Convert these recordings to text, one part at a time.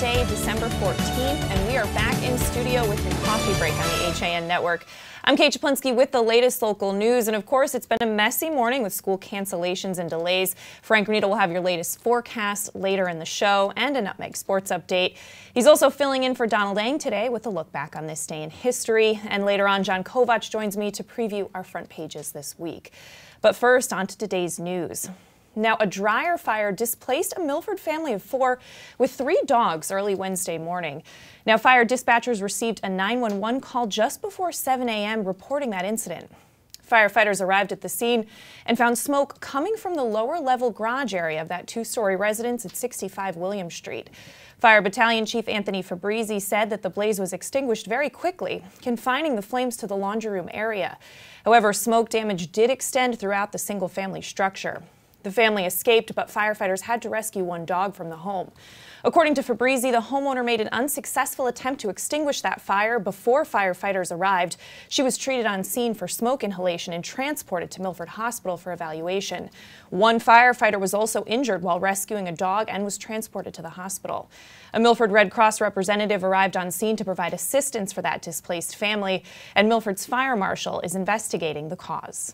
Wednesday, December 14th, and we are back in studio with your coffee break on the HAN network. I'm Kate Czaplinski with the latest local news, and of course, it's been a messy morning with school cancellations and delays. Frank Renita will have your latest forecast later in the show and a Nutmeg Sports update. He's also filling in for Donald Ang today with a look back on this day in history, and later on, John Kovach joins me to preview our front pages this week. But first, on to today's news. Now, a dryer fire displaced a Milford family of 4 with 3 dogs early Wednesday morning. Now, fire dispatchers received a 911 call just before 7 a.m. reporting that incident. Firefighters arrived at the scene and found smoke coming from the lower level garage area of that 2-story residence at 65 William Street. Fire Battalion Chief Anthony Fabrizi said that the blaze was extinguished very quickly, confining the flames to the laundry room area. However, smoke damage did extend throughout the single-family structure. The family escaped, but firefighters had to rescue 1 dog from the home. According to Fabrizi, the homeowner made an unsuccessful attempt to extinguish that fire before firefighters arrived. She was treated on scene for smoke inhalation and transported to Milford Hospital for evaluation. 1 firefighter was also injured while rescuing a dog and was transported to the hospital. A Milford Red Cross representative arrived on scene to provide assistance for that displaced family, and Milford's fire marshal is investigating the cause.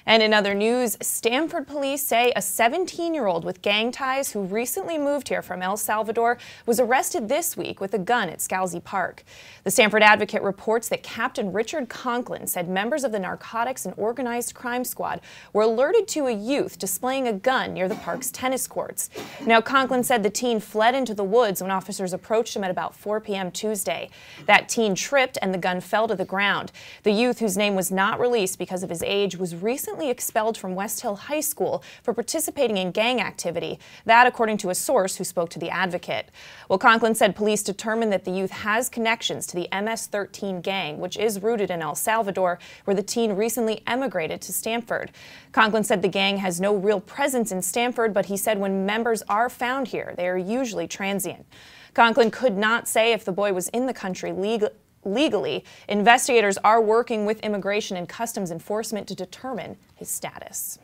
And in other news, Stamford police say a 17-year-old with gang ties who recently moved here from El Salvador was arrested this week with a gun at Scalzi Park. The Stamford Advocate reports that Captain Richard Conklin said members of the Narcotics and Organized Crime Squad were alerted to a youth displaying a gun near the park's tennis courts. Now, Conklin said the teen fled into the woods when officers approached him at about 4 p.m. Tuesday. That teen tripped and the gun fell to the ground. The youth, whose name was not released because of his age, was recently expelled from West Hill High School for participating in gang activity. That, according to a source who spoke to the Advocate. Well, Conklin said police determined that the youth has connections to the MS-13 gang, which is rooted in El Salvador, where the teen recently emigrated to Stamford. Conklin said the gang has no real presence in Stamford, but he said when members are found here, they are usually transient. Conklin could not say if the boy was in the country legally. Investigators are working with Immigration and Customs Enforcement to determine his status.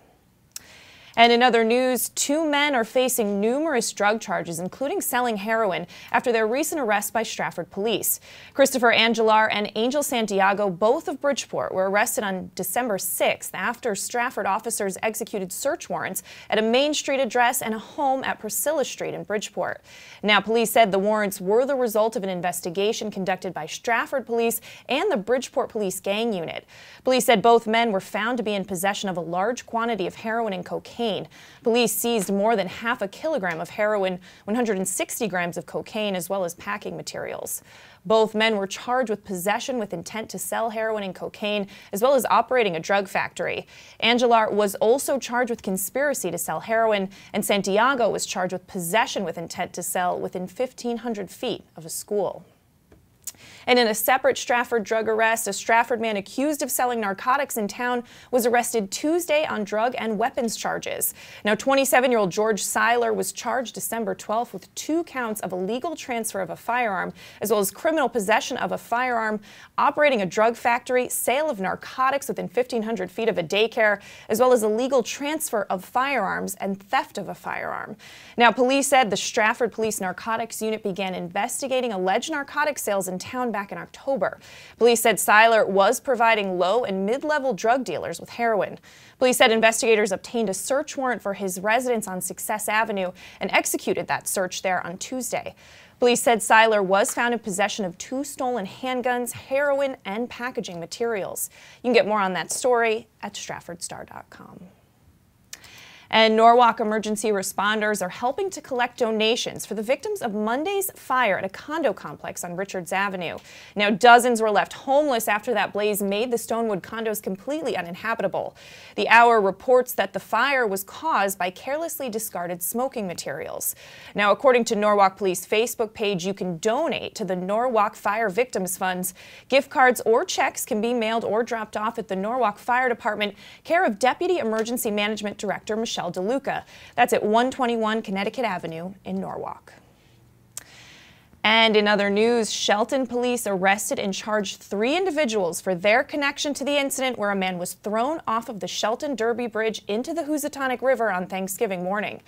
And in other news, 2 men are facing numerous drug charges, including selling heroin, after their recent arrest by Stratford police. Christopher Angelar and Angel Santiago, both of Bridgeport, were arrested on December 6th after Stratford officers executed search warrants at a Main Street address and a home at Priscilla Street in Bridgeport. Now, police said the warrants were the result of an investigation conducted by Stratford police and the Bridgeport Police Gang Unit. Police said both men were found to be in possession of a large quantity of heroin and cocaine. Police seized more than half a kilogram of heroin, 160 grams of cocaine, as well as packing materials. Both men were charged with possession with intent to sell heroin and cocaine, as well as operating a drug factory. Angelar was also charged with conspiracy to sell heroin, and Santiago was charged with possession with intent to sell within 1,500 feet of a school. And in a separate Stratford drug arrest, a Stratford man accused of selling narcotics in town was arrested Tuesday on drug and weapons charges. Now, 27-year-old George Seiler was charged December 12th with 2 counts of illegal transfer of a firearm, as well as criminal possession of a firearm, operating a drug factory, sale of narcotics within 1,500 feet of a daycare, as well as illegal transfer of firearms and theft of a firearm. Now, police said the Stratford Police Narcotics Unit began investigating alleged narcotic sales in town back in October. Police said Seiler was providing low and mid-level drug dealers with heroin. Police said investigators obtained a search warrant for his residence on Success Avenue and executed that search there on Tuesday. Police said Seiler was found in possession of 2 stolen handguns, heroin, and packaging materials. You can get more on that story at StratfordStar.com. And Norwalk emergency responders are helping to collect donations for the victims of Monday's fire at a condo complex on Richards Avenue. Now, dozens were left homeless after that blaze made the Stonewood condos completely uninhabitable. The Hour reports that the fire was caused by carelessly discarded smoking materials. Now, according to Norwalk Police Facebook page, you can donate to the Norwalk Fire Victims Funds. Gift cards or checks can be mailed or dropped off at the Norwalk Fire Department, care of Deputy Emergency Management Director Michelle DeLuca. That's at 121 Connecticut Avenue in Norwalk. And in other news, Shelton police arrested and charged 3 individuals for their connection to the incident where a man was thrown off of the Shelton Derby Bridge into the Housatonic River on Thanksgiving morning.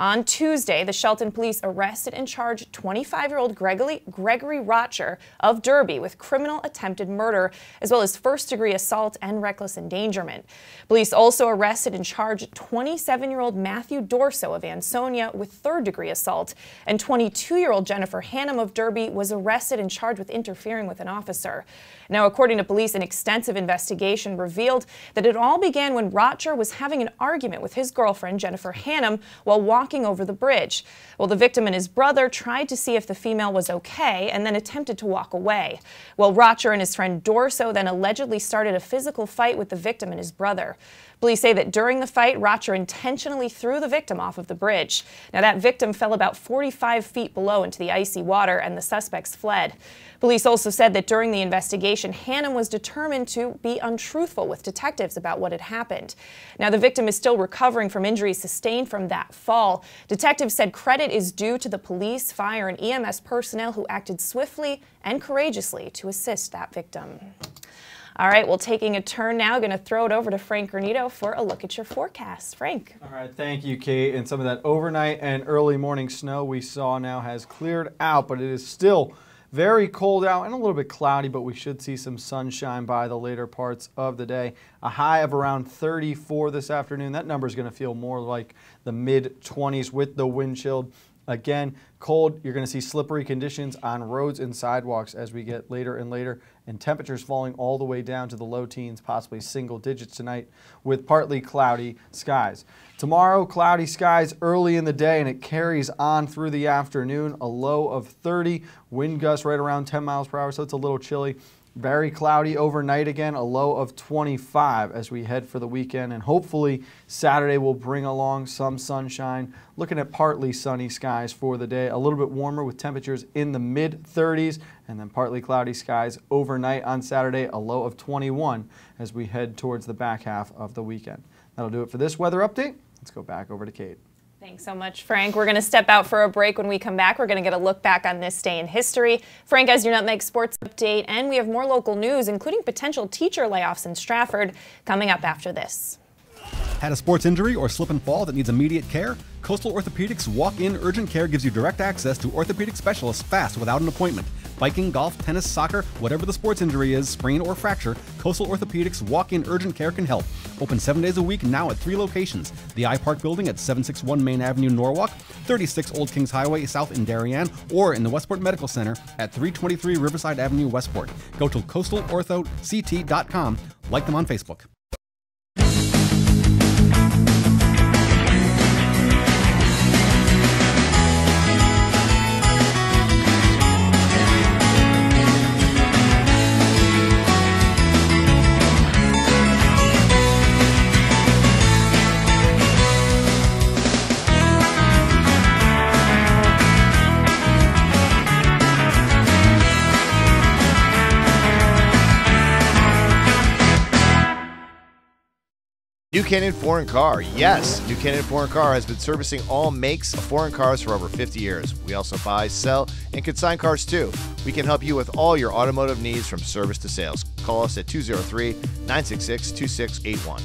On Tuesday, the Shelton police arrested and charged 25-year-old Gregory Rocher of Derby with criminal attempted murder, as well as first-degree assault and reckless endangerment. Police also arrested and charged 27-year-old Matthew Dorso of Ansonia with third-degree assault, and 22-year-old Jennifer Hannum of Derby was arrested and charged with interfering with an officer. Now, according to police, an extensive investigation revealed that it all began when Rocher was having an argument with his girlfriend, Jennifer Hannum, while walking over the bridge. Well, the victim and his brother tried to see if the female was okay and then attempted to walk away. Well, Rocher and his friend Dorso then allegedly started a physical fight with the victim and his brother. Police say that during the fight, Rocher intentionally threw the victim off of the bridge. Now, that victim fell about 45 feet below into the icy water, and the suspects fled. Police also said that during the investigation, Hannum was determined to be untruthful with detectives about what had happened. Now, the victim is still recovering from injuries sustained from that fall. Detectives said credit is due to the police, fire, and EMS personnel who acted swiftly and courageously to assist that victim. All right, well, taking a turn now, going to throw it over to Frank Granito for a look at your forecast. Frank. All right, thank you, Kate. And some of that overnight and early morning snow we saw now has cleared out, but it is still very cold out and a little bit cloudy, but we should see some sunshine by the later parts of the day. A high of around 34 this afternoon. That number is going to feel more like the mid-20s with the wind chill. Again, cold. You're going to see slippery conditions on roads and sidewalks as we get later and later, and temperatures falling all the way down to the low teens, possibly single digits tonight, with partly cloudy skies. Tomorrow, cloudy skies early in the day, and it carries on through the afternoon. A low of 30, wind gusts right around 10 miles per hour, so it's a little chilly. Very cloudy overnight again, a low of 25 as we head for the weekend, and hopefully Saturday will bring along some sunshine. Looking at partly sunny skies for the day, a little bit warmer with temperatures in the mid-30s, and then partly cloudy skies overnight on Saturday, a low of 21 as we head towards the back half of the weekend. That'll do it for this weather update. Let's go back over to Kate. Thanks so much, Frank. We're going to step out for a break. When we come back, we're going to get a look back on this day in history. Frank has your Nutmeg Sports Update, and we have more local news, including potential teacher layoffs in Stratford, coming up after this. Had a sports injury or slip and fall that needs immediate care? Coastal Orthopedics Walk-In Urgent Care gives you direct access to orthopedic specialists fast without an appointment. Biking, golf, tennis, soccer, whatever the sports injury is, sprain or fracture, Coastal Orthopedics Walk-In Urgent Care can help. Open 7 days a week now at 3 locations. The iPark Building at 761 Main Avenue, Norwalk, 36 Old Kings Highway South in Darien, or in the Westport Medical Center at 323 Riverside Avenue, Westport. Go to coastalorthoct.com. Like them on Facebook. New Canaan Foreign Car. Yes, New Canaan Foreign Car has been servicing all makes of foreign cars for over 50 years. We also buy, sell, and consign cars too. We can help you with all your automotive needs from service to sales. Call us at 203-966-2681.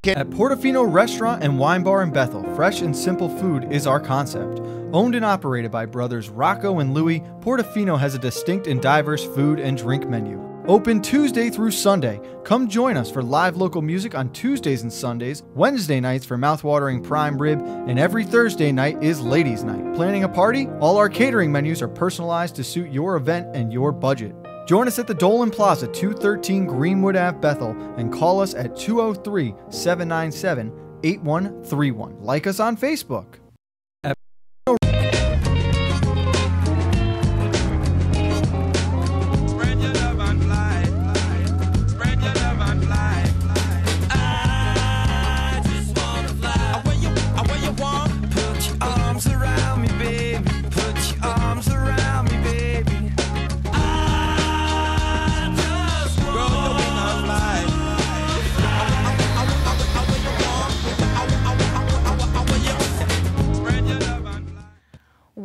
At Portofino Restaurant and Wine Bar in Bethel, fresh and simple food is our concept. Owned and operated by brothers Rocco and Louie, Portofino has a distinct and diverse food and drink menu. Open Tuesday through Sunday. Come join us for live local music on Tuesdays and Sundays, Wednesday nights for mouthwatering prime rib, and every Thursday night is ladies' night. Planning a party? All our catering menus are personalized to suit your event and your budget. Join us at the Dolan Plaza, 213 Greenwood Ave, Bethel, and call us at 203-797-8131. Like us on Facebook.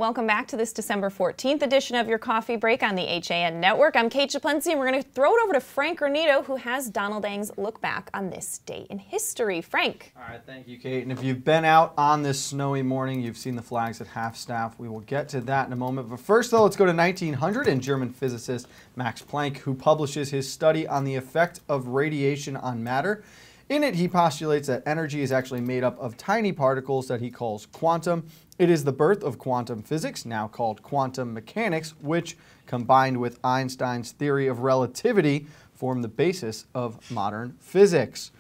welcome back to this December 14th edition of your Coffee Break on the HAN Network. I'm Kate Czaplinski, and we're going to throw it over to Frank Granito, who has Donald Ang's look back on this day in history. Frank. All right, thank you, Kate. And if you've been out on this snowy morning, you've seen the flags at half-staff. We will get to that in a moment. But first, though, let's go to 1900 and German physicist Max Planck, who publishes his study on the effect of radiation on matter. In it, he postulates that energy is actually made up of tiny particles that he calls quantum. It is the birth of quantum physics, now called quantum mechanics, which, combined with Einstein's theory of relativity, form the basis of modern physics.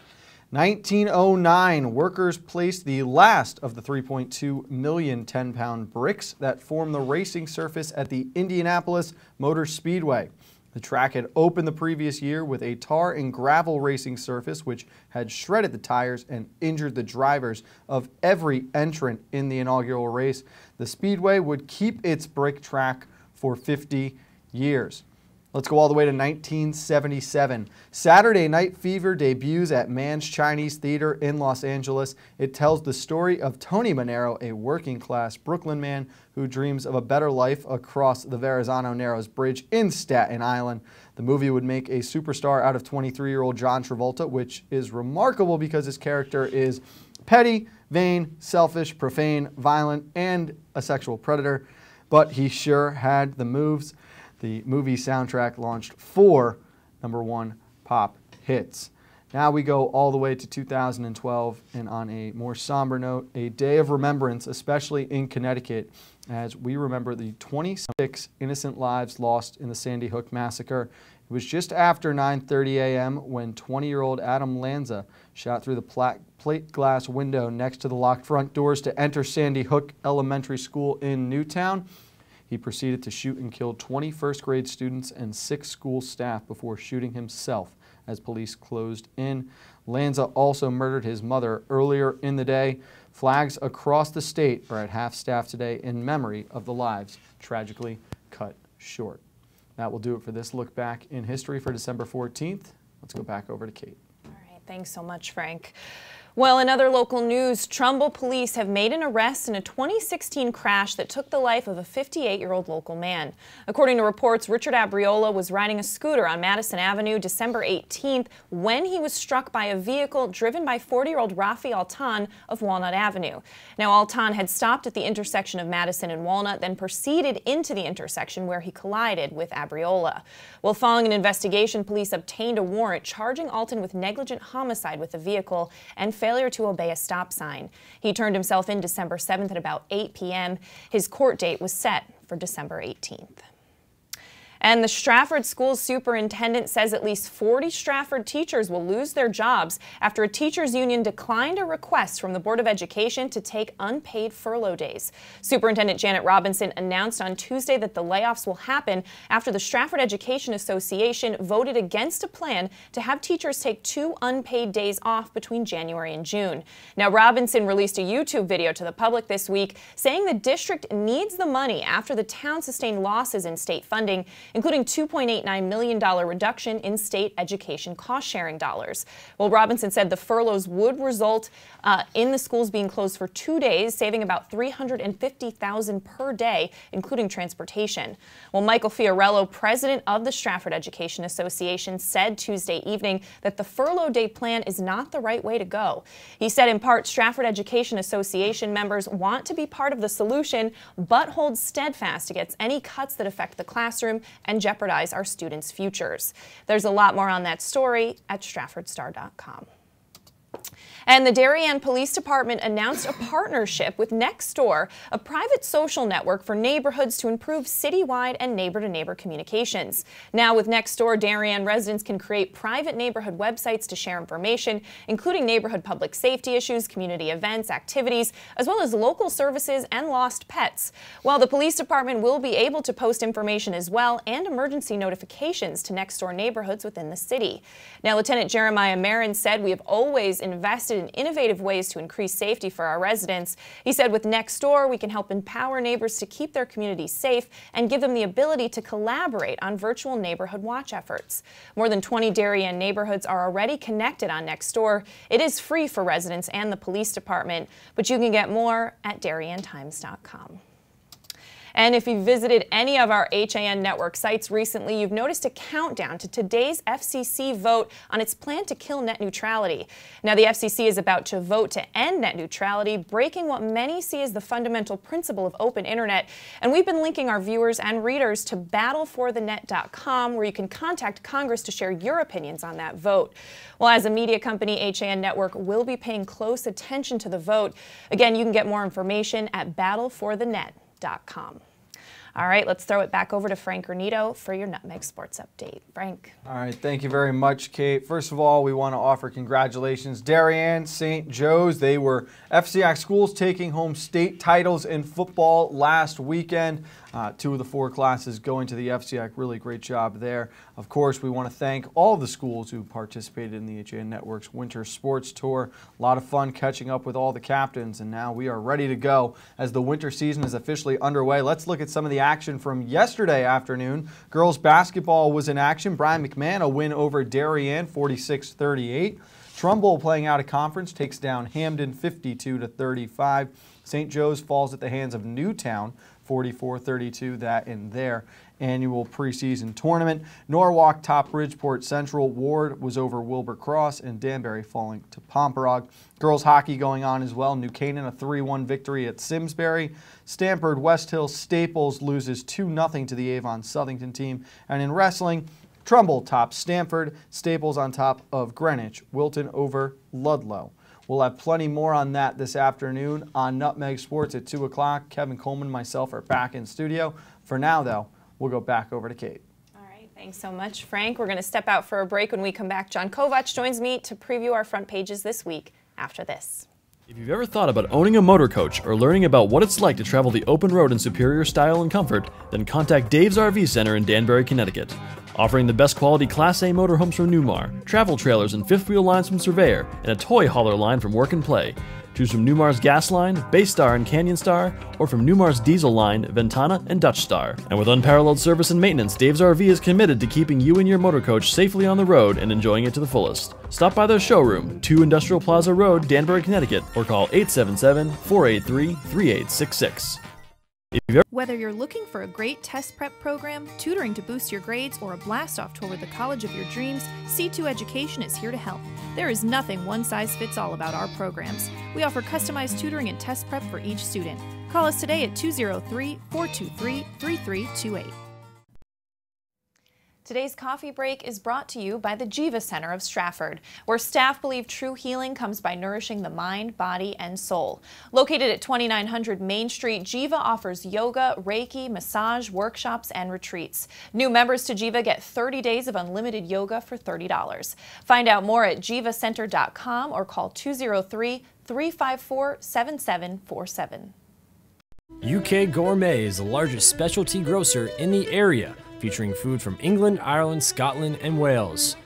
1909, workers placed the last of the 3.2 million 10-pound bricks that form the racing surface at the Indianapolis Motor Speedway. The track had opened the previous year with a tar and gravel racing surface which had shredded the tires and injured the drivers of every entrant in the inaugural race. The Speedway would keep its brick track for 50 years. Let's go all the way to 1977. Saturday Night Fever debuts at Mann's Chinese Theater in Los Angeles. It tells the story of Tony Manero, a working-class Brooklyn man who dreams of a better life across the Verrazano Narrows Bridge in Staten Island. The movie would make a superstar out of 23-year-old John Travolta, which is remarkable because his character is petty, vain, selfish, profane, violent, and a sexual predator. But he sure had the moves. The movie soundtrack launched 4 #1 pop hits. Now we go all the way to 2012, and on a more somber note, a day of remembrance, especially in Connecticut, as we remember the 26 innocent lives lost in the Sandy Hook massacre. It was just after 9:30 a.m. when 20-year-old Adam Lanza shot through the plate glass window next to the locked front doors to enter Sandy Hook Elementary School in Newtown. He proceeded to shoot and kill 20 first-grade students and 6 school staff before shooting himself as police closed in. Lanza also murdered his mother earlier in the day. Flags across the state are at half-staff today in memory of the lives tragically cut short. That will do it for this look back in history for December 14th. Let's go back over to Kate. All right, thanks so much, Frank. Well, in other local news, Trumbull police have made an arrest in a 2016 crash that took the life of a 58-year-old local man. According to reports, Richard Abriola was riding a scooter on Madison Avenue December 18th when he was struck by a vehicle driven by 40-year-old Rafi Altan of Walnut Avenue. Now, Altan had stopped at the intersection of Madison and Walnut, then proceeded into the intersection where he collided with Abriola. Well, following an investigation, police obtained a warrant charging Altan with negligent homicide with the vehicle and failure to obey a stop sign. He turned himself in December 7th at about 8 p.m. His court date was set for December 18th. And the Stratford School Superintendent says at least 40 Stratford teachers will lose their jobs after a teachers' union declined a request from the Board of Education to take unpaid furlough days. Superintendent Janet Robinson announced on Tuesday that the layoffs will happen after the Stratford Education Association voted against a plan to have teachers take 2 unpaid days off between January and June. Now, Robinson released a YouTube video to the public this week saying the district needs the money after the town sustained losses in state funding, including $2.89 million reduction in state education cost-sharing dollars. Well, Robinson said the furloughs would result in the schools being closed for 2 days, saving about $350,000 per day, including transportation. Well, Michael Fiorello, president of the Stratford Education Association, said Tuesday evening that the furlough day plan is not the right way to go. He said, in part, Stratford Education Association members want to be part of the solution, but hold steadfast against any cuts that affect the classroom and jeopardize our students' futures. There's a lot more on that story at StratfordStar.com. And the Darien Police Department announced a partnership with Nextdoor, a private social network for neighborhoods to improve citywide and neighbor-to-neighbor communications. Now, with Nextdoor, Darien residents can create private neighborhood websites to share information, including neighborhood public safety issues, community events, activities, as well as local services and lost pets. While the police department will be able to post information as well and emergency notifications to Nextdoor neighborhoods within the city. Now, Lieutenant Jeremiah Marin said, "We have always invested in innovative ways to increase safety for our residents." He said, "With Nextdoor, we can help empower neighbors to keep their communities safe and give them the ability to collaborate on virtual neighborhood watch efforts." More than 20 Darien neighborhoods are already connected on Nextdoor. It is free for residents and the police department, but you can get more at DarienTimes.com. And if you visited any of our HAN network sites recently, you've noticed a countdown to today's FCC vote on its plan to kill net neutrality. Now, the FCC is about to vote to end net neutrality, breaking what many see as the fundamental principle of open internet. And we've been linking our viewers and readers to battleforthenet.com, where you can contact Congress to share your opinions on that vote. Well, as a media company, HAN Network will be paying close attention to the vote. Again, you can get more information at battleforthenet.com. All right, let's throw it back over to Frank Granito for your Nutmeg Sports Update. Frank. All right, thank you very much, Kate. First of all, we want to offer congratulations. Darien, St. Joe's, they were FCIAC schools taking home state titles in football last weekend. 2 of the 4 classes going to the FCIAC. Really great job there. Of course, we want to thank all of the schools who participated in the HAN Network's Winter Sports Tour. A lot of fun catching up with all the captains, and now we are ready to go as the winter season is officially underway. Let's look at some of the action from yesterday afternoon. Girls basketball was in action. Brian McMahon, a win over Darien, 46-38. Trumbull, playing out of conference, takes down Hamden 52-35. St. Joe's falls at the hands of Newtown 44-32, that in their annual preseason tournament. Norwalk top Bridgeport Central. Ward was over Wilbur Cross, and Danbury falling to Pomperog. Girls hockey going on as well. New Canaan a 3-1 victory at Simsbury. Stamford West Hill Staples loses 2-0 to the Avon Southington team. And in wrestling, Trumbull tops Stamford. Staples on top of Greenwich. Wilton over Ludlow. We'll have plenty more on that this afternoon on Nutmeg Sports at 2 o'clock. Kevin Coleman and myself are back in studio. For now, though, we'll go back over to Kate. All right, thanks so much, Frank. We're going to step out for a break. When we come back, John Kovacs joins me to preview our front pages this week after this. If you've ever thought about owning a motor coach or learning about what it's like to travel the open road in superior style and comfort, then contact Dave's RV Center in Danbury, Connecticut. Offering the best quality Class A motorhomes from Newmar, travel trailers and fifth wheel lines from Surveyor, and a toy hauler line from Work and Play. Choose from Newmar's Gas Line, Baystar and Canyon Star, or from Newmar's Diesel Line, Ventana and Dutch Star. And with unparalleled service and maintenance, Dave's RV is committed to keeping you and your motor coach safely on the road and enjoying it to the fullest. Stop by their showroom, 2 Industrial Plaza Road, Danbury, Connecticut, or call 877-483-3866. Whether you're looking for a great test prep program, tutoring to boost your grades, or a blast-off toward the college of your dreams, C2 Education is here to help. There is nothing one-size-fits-all about our programs. We offer customized tutoring and test prep for each student. Call us today at 203-423-3328. Today's coffee break is brought to you by the Jiva Center of Stratford, where staff believe true healing comes by nourishing the mind, body, and soul. Located at 2900 Main Street, Jiva offers yoga, Reiki, massage, workshops, and retreats. New members to Jiva get 30 days of unlimited yoga for $30. Find out more at jivacenter.com or call 203-354-7747. UK Gourmet is the largest specialty grocer in the area, featuring food from England, Ireland, Scotland, and Wales.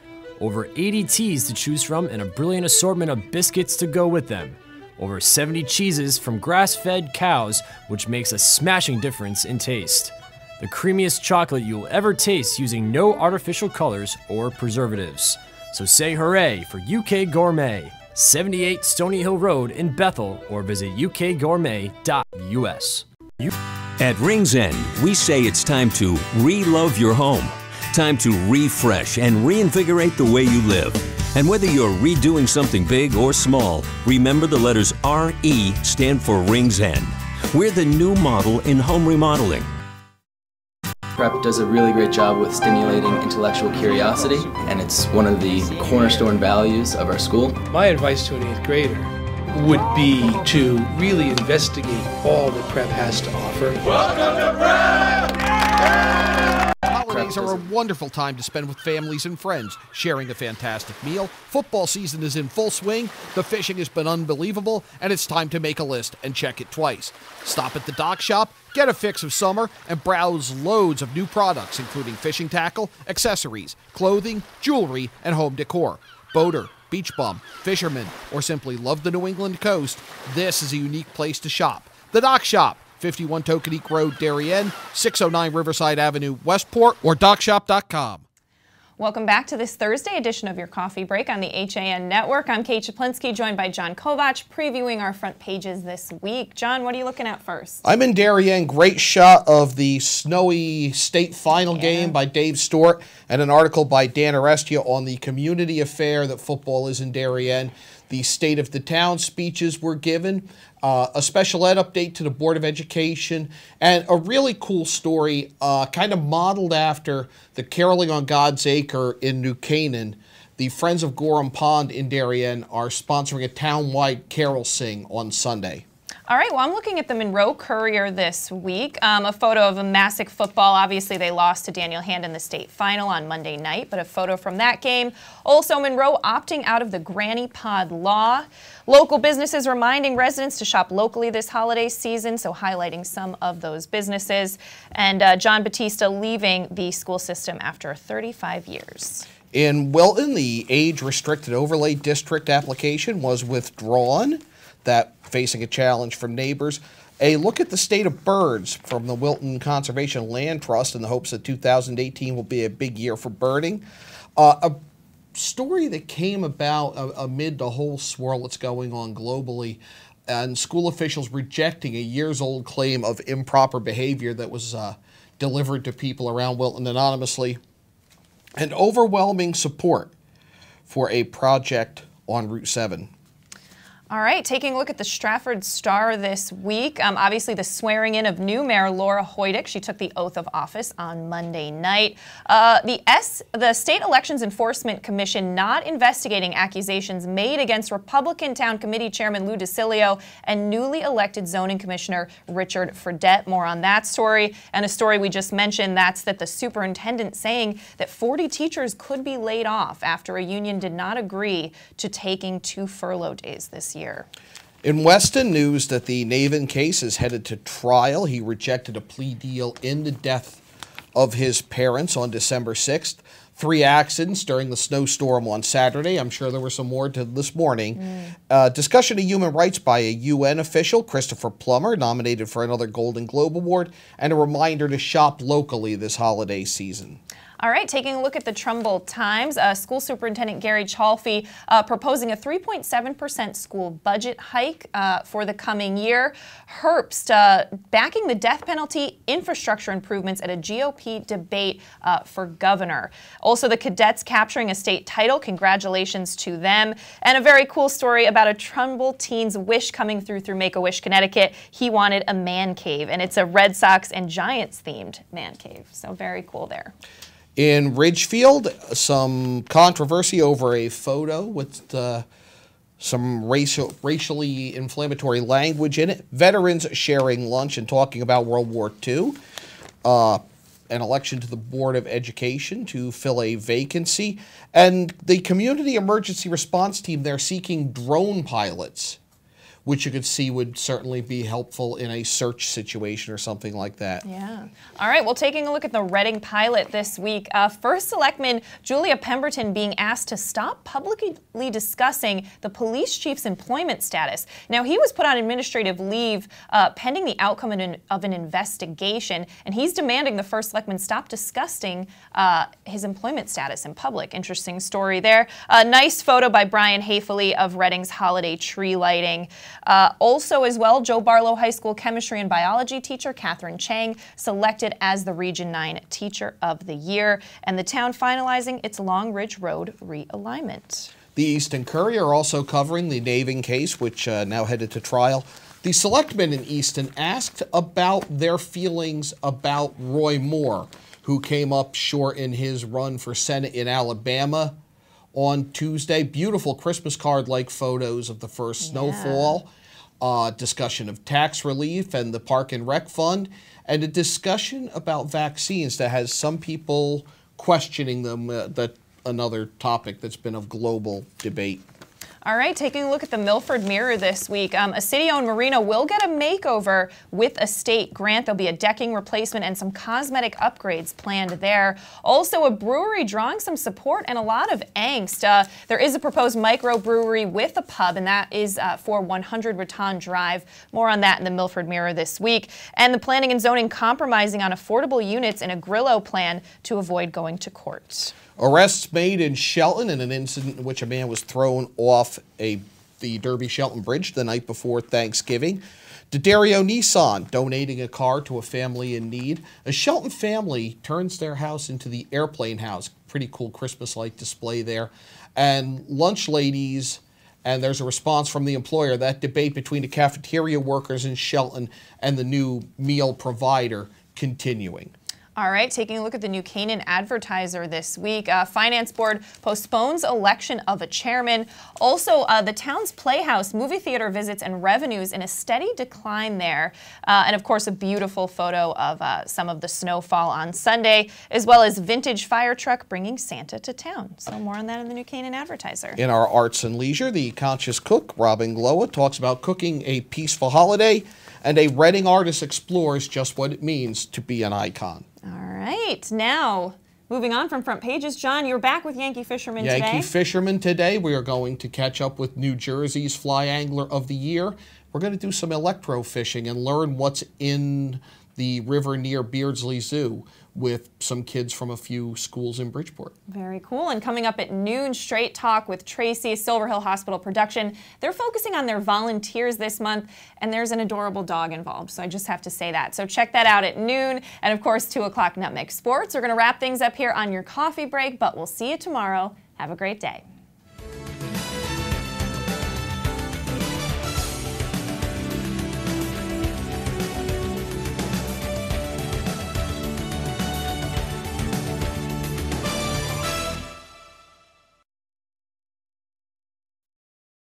Over 80 teas to choose from and a brilliant assortment of biscuits to go with them. Over 70 cheeses from grass-fed cows, which makes a smashing difference in taste. The creamiest chocolate you'll ever taste using no artificial colors or preservatives. So say hooray for UK Gourmet, 78 Stony Hill Road in Bethel, or visit ukgourmet.us. At Rings End, we say it's time to re-love your home. Time to refresh and reinvigorate the way you live. And whether you're redoing something big or small, remember the letters RE stand for Rings End. We're the new model in home remodeling. Prep does a really great job with stimulating intellectual curiosity, and it's one of the cornerstone values of our school. My advice to an 8th grader would be to really investigate all that prep has to offer. Welcome to prep! Holidays are a wonderful time to spend with families and friends, sharing a fantastic meal. Football season is in full swing, the fishing has been unbelievable, and it's time to make a list and check it twice. Stop at the Dock Shop, get a fix of summer, and browse loads of new products, including fishing tackle, accessories, clothing, jewelry, and home decor. Boater, beach bum, fisherman, or simply love the New England coast, this is a unique place to shop. The Dock Shop, 51 Tokenique Road, Darien, 609 Riverside Avenue, Westport, or dockshop.com. Welcome back to this Thursday edition of your Coffee Break on the HAN Network. I'm Kate Czaplinski, joined by John Kovach, previewing our front pages this week. John, what are you looking at first? I'm in Darien. Great shot of the snowy state final game by Dave Stewart, and an article by Dan Arestia on the community affair that football is in Darien. The State of the Town speeches were given, a special ed update to the Board of Education, and a really cool story kind of modeled after the Caroling on God's Acre in New Canaan. The Friends of Gorham Pond in Darien are sponsoring a town-wide carol sing on Sunday. All right, well, I'm looking at the Monroe Courier this week. A photo of a Massac football. Obviously, they lost to Daniel Hand in the state final on Monday night, but a photo from that game. Also, Monroe opting out of the Granny Pod law. Local businesses reminding residents to shop locally this holiday season, so highlighting some of those businesses. And John Batista leaving the school system after 35 years. In Wilton, the age-restricted overlay district application was withdrawn, that facing a challenge from neighbors. A look at the state of birds from the Wilton Conservation Land Trust in the hopes that 2018 will be a big year for birding. A story that came about amid the whole swirl that's going on globally, and school officials rejecting a years-old claim of improper behavior that was delivered to people around Wilton anonymously, and overwhelming support for a project on Route 7. All right, taking a look at the Stratford Star this week. Obviously, the swearing in of new Mayor Laura Hoydick. She took the oath of office on Monday night. The State Elections Enforcement Commission not investigating accusations made against Republican Town Committee Chairman Lou DeCilio and newly elected Zoning Commissioner Richard Fredette. More on that story. And a story we just mentioned, that's that the superintendent saying that 40 teachers could be laid off after a union did not agree to taking 2 furlough days this year. In Weston, news that the Navin case is headed to trial. He rejected a plea deal in the death of his parents on December 6th. 3 accidents during the snowstorm on Saturday. I'm sure there were some more to this morning. Discussion of human rights by a UN official, Christopher Plummer, nominated for another Golden Globe Award, and a reminder to shop locally this holiday season. All right, taking a look at the Trumbull Times, School Superintendent Gary Chalfie proposing a 3.7% school budget hike for the coming year. Herbst backing the death penalty, infrastructure improvements at a GOP debate for governor. Also, the cadets capturing a state title. Congratulations to them. And a very cool story about a Trumbull teen's wish coming through Make-A-Wish, Connecticut. He wanted a man cave, and it's a Red Sox and Giants themed man cave. So very cool there. In Ridgefield, some controversy over a photo with some racially inflammatory language in it. Veterans sharing lunch and talking about World War II. An election to the Board of Education to fill a vacancy. And the Community Emergency Response Team, they're seeking drone pilots, which you could see would certainly be helpful in a search situation or something like that. Yeah. All right, well, taking a look at the Reading pilot this week, First Selectman Julia Pemberton being asked to stop publicly discussing the police chief's employment status. Now, he was put on administrative leave pending the outcome of an investigation, and he's demanding the First Selectman stop discussing his employment status in public. Interesting story there. A nice photo by Brian Hayfley of Reading's holiday tree lighting. Also as well, Joe Barlow High School chemistry and biology teacher Catherine Chang selected as the Region 9 Teacher of the Year, and the town finalizing its Long Ridge Road realignment. The Easton Courier are also covering the Navin case, which now headed to trial. The selectmen in Easton asked about their feelings about Roy Moore, who came up short in his run for Senate in Alabama on Tuesday. Beautiful Christmas card-like photos of the first snowfall, discussion of tax relief and the Park and Rec Fund, and a discussion about vaccines that has some people questioning them, another topic that's been of global debate. All right, taking a look at the Milford Mirror this week. A city-owned marina will get a makeover with a state grant. There'll be a decking replacement and some cosmetic upgrades planned there. Also, a brewery drawing some support and a lot of angst. There is a proposed microbrewery with a pub, and that is for 100 Raton Drive. More on that in the Milford Mirror this week. And the planning and zoning compromising on affordable units in a Grillo plan to avoid going to court. Arrests made in Shelton in an incident in which a man was thrown off the Derby-Shelton Bridge the night before Thanksgiving. D'Addario Nissan donating a car to a family in need. A Shelton family turns their house into the airplane house. Pretty cool Christmas light display there. And lunch ladies, and there's a response from the employer. That debate between the cafeteria workers in Shelton and the new meal provider continuing. All right, taking a look at the New Canaan Advertiser this week. Finance Board postpones election of a chairman. Also, the town's Playhouse movie theater visits and revenues in a steady decline there. And of course, a beautiful photo of some of the snowfall on Sunday, as well as vintage fire truck bringing Santa to town. So more on that in the New Canaan Advertiser. In our arts and leisure, the conscious cook, Robin Glowa, talks about cooking a peaceful holiday, and a Reading artist explores just what it means to be an icon. All right, now moving on from front pages, John, you're back with Yankee Fisherman today. Yankee Fisherman today. We are going to catch up with New Jersey's Fly Angler of the Year. We're going to do some electro fishing and learn what's in the river near Beardsley Zoo with some kids from a few schools in Bridgeport. Very cool. And coming up at noon, Straight Talk with Tracy, Silver Hill Hospital production. They're focusing on their volunteers this month, and there's an adorable dog involved, so I just have to say that. So check that out at noon. And of course, 2 o'clock Nutmeg Sports. We're going to wrap things up here on your coffee break, but we'll see you tomorrow. Have a great day.